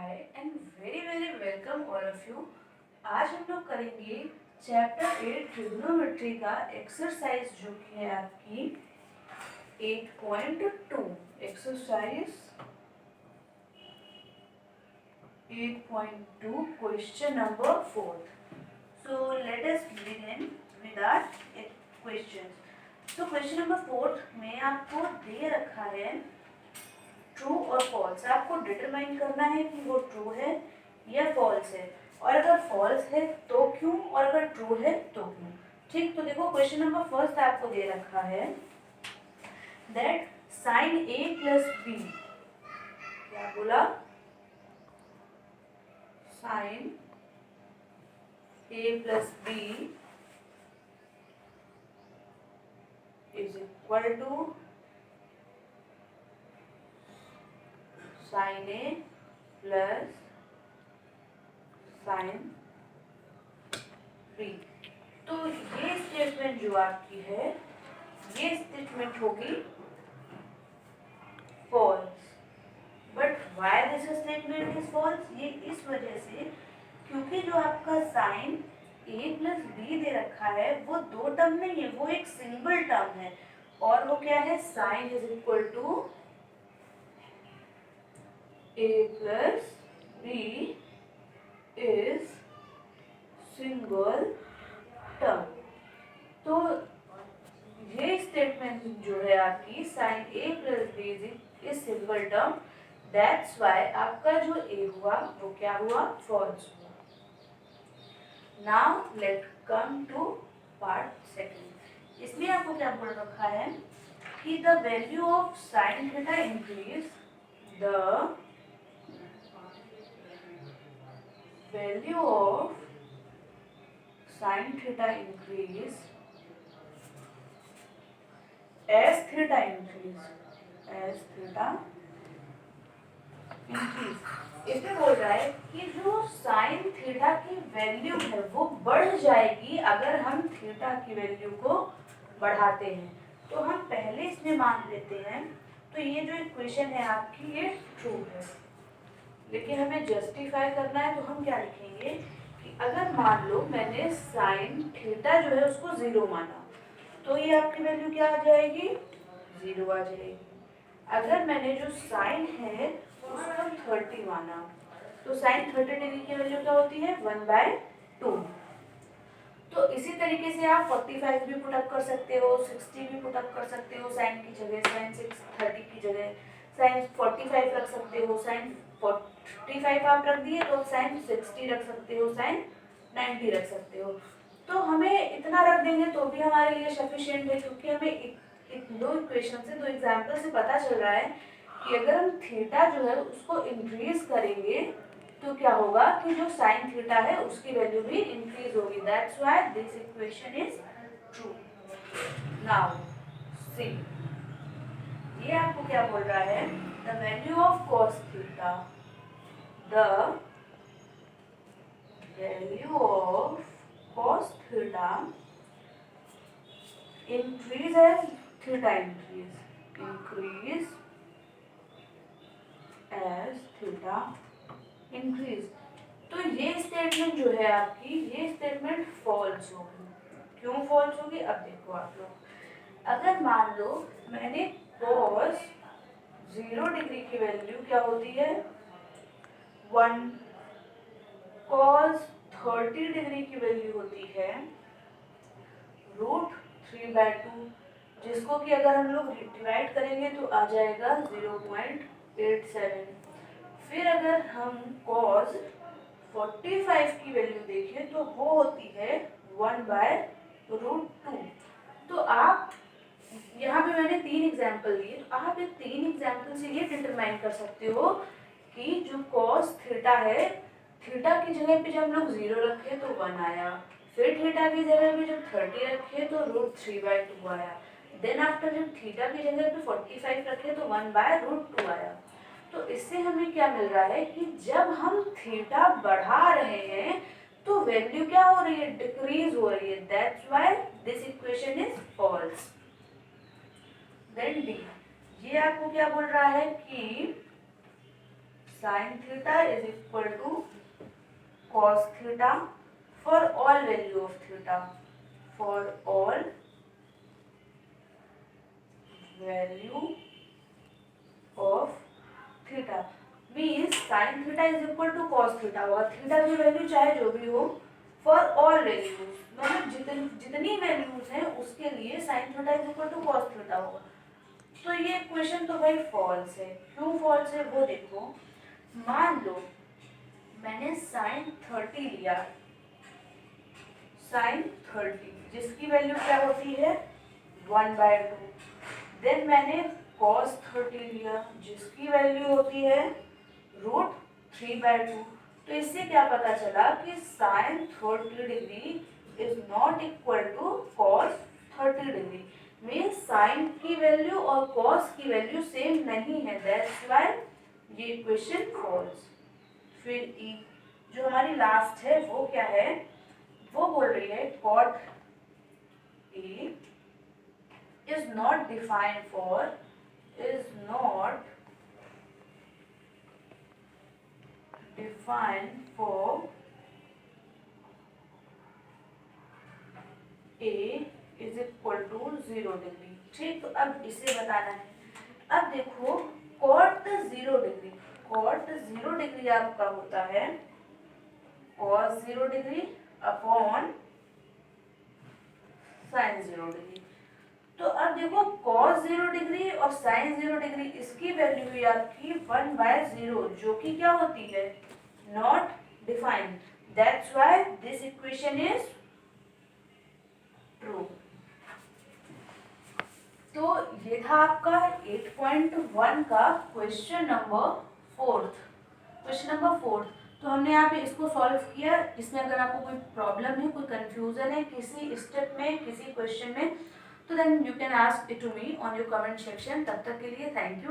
Hi and very very welcome all of you. आज हम लोग करेंगे चैप्टर 8 ट्रिग्नोमेट्री का एक्सरसाइज जो कि है आपकी 8.2 exercise 8.2 question number 4। So let us begin with our questions. तो क्वेश्चन नंबर 4 में आपको दे रखा है ट्रू और फॉल्स। आपको डिटरमाइन करना है कि वो ट्रू है या फॉल्स है, और अगर फॉल्स है तो क्यों, और अगर ट्रू है तो क्यों। ठीक, तो देखो क्वेश्चन नंबर फर्स्ट आपको दे रखा है that sine A plus B, क्या बोला, sine A plus B is equal to sine A plus sine B. तो ये स्टेटमेंट जो आपकी है ये स्टेटमेंट होगी false. But why this statement is false, ये इस वजह से क्योंकि जो आपका साइन ए प्लस बी दे रखा है वो दो टर्म नहीं है, वो एक सिंगल टर्म है। और वो क्या है, sine is equal to A plus B is single term. तो ये स्टेटमेंट जो है आपकी sine A plus B is single term, that's why आपका जो ए हुआ वो क्या हुआ, फॉल्स हुआ। Now let come to part second. इसमें आपको क्या बोल रखा है कि the value of sine theta increase, the value of sine theta increase as theta increase। इसमें बोल रहा है कि जो साइन थीटा की वैल्यू है वो बढ़ जाएगी अगर हम थीटा की वैल्यू को बढ़ाते हैं। तो हम पहले इसमें मान लेते हैं, तो ये जो इक्वेशन है आपकी ये ट्रू है, लेकिन हमें जस्टिफाई करना है। तो हम क्या लिखेंगे कि अगर मान लो मैंने साइन थीटा जो है उसको 0 माना, तो ये आपकी वैल्यू क्या आ जाएगी, 0 आ जाएगी। अगर मैंने जो साइन है उसको 30 माना, तो साइन 30 डिग्री की वैल्यू क्या होती है, 1/2। तो इसी तरीके से आप 45 भी पुटअप कर सकते हो, 60 भी पुटअप कर सकते हो साइन की जगह, साइन 30 की जगह साइन 45 रख सकते हो, साइन 45 आप रख दिए तो साइन 60 रख सकते हो, साइन 90 रख सकते हो। तो हमें इतना रख देंगे तो भी हमारे लिए सफिशिएंट है, क्योंकि हमें दो इक्वेशन से, दो एग्जाम्पल से पता चल रहा है कि अगर हम थीटा जो है उसको इंक्रीज करेंगे तो क्या होगा कि जो साइन थीटा है उसकी वैल्यू भी इंक्रीज होगी। That's why this equation is true. Now see, ये आपको क्या बोल रहा है, the value of cos theta, the value of cos theta increase as theta increase as theta increase। तो ये स्टेटमेंट जो है आपकी, ये स्टेटमेंट फॉल्स होगी। क्यों फॉल्स होगी, अब देखो आप लोग, अगर मान लो मैंने cos 0 डिग्री की वैल्यू क्या होती है 1, cos 30 डिग्री की वैल्यू होती है √3/2, जिसको कि अगर हम लोग डिवाइड करेंगे तो आ जाएगा 0.87। फिर अगर हम cos 45 की वैल्यू देखें तो वो होती है 1/√2। तो आप यहाँ पे मैंने 3 एग्जाम्पल दिए, तो आप इन 3 एग्जाम्पल से ये डिटरमाइन कर सकते हो कि जो cos थीटा है, थीटा की जगह पे जब हम लोग 0 रखे तो 1 आया, फिर थीटा की जगह पे जब 30 रखे तो √3/2 आया, देन आफ्टर जब थीटा की जगह पे 45 रखे तो 1/√2 आया। तो इससे हमें क्या मिल रहा है कि जब हम थीटा बढ़ा रहे हैं तो वैल्यू क्या हो रही है, डिक्रीज हो रही है। That's why this equation is false. Then D, ये आपको क्या बोल रहा है कि sine theta is equal to cos theta for all value of theta, for all value of theta means sine theta is equal to cos theta, और theta की value चाहे जो भी हो फॉर ऑल वैल्यूज, मतलब जितनी वैल्यूज हैं उसके लिए sine theta is equal to cos theta होगा। तो ये क्वेश्चन तो भाई फॉल्स है। क्यों फॉल्स है वो देखो, मान लो मैंने साइन 30 लिया, साइन 30 जिसकी वैल्यू क्या होती है 1/2, देन मैंने cos 30 लिया जिसकी वैल्यू होती है √3/2। तो इससे क्या पता चला कि sine 30 degree is not equal to cos 30 degree, means sine की वैल्यू और कॉस की वैल्यू सेम नहीं है, दैट्स व्हाई ये इक्वेशन फॉल्स। फिर ई जो हमारी लास्ट है वो क्या है, वो बोल रही है cot A is not defined for A is equal to 0 degree. ठीक, तो अब इसे बताना है। अब देखो cot 0 डिग्री, cot 0 डिग्री आपका होता है cos 0 degree upon sin 0 degree. तो अब देखो cos 0 डिग्री और sin 0 डिग्री इसकी वैल्यू हुई आपकी 1/0, जो कि क्या होती है not defined, that's why this equation is true. तो ये था आपका 8.1 का क्वेश्चन नंबर 4। तो हमने यहाँ पे इसको सॉल्व किया। इसमें अगर आपको कोई प्रॉब्लम है, कोई कंफ्यूजन है किसी स्टेप में, किसी क्वेश्चन में, तो then you can ask it to me on your comment section. तब तक के लिए थैंक यू।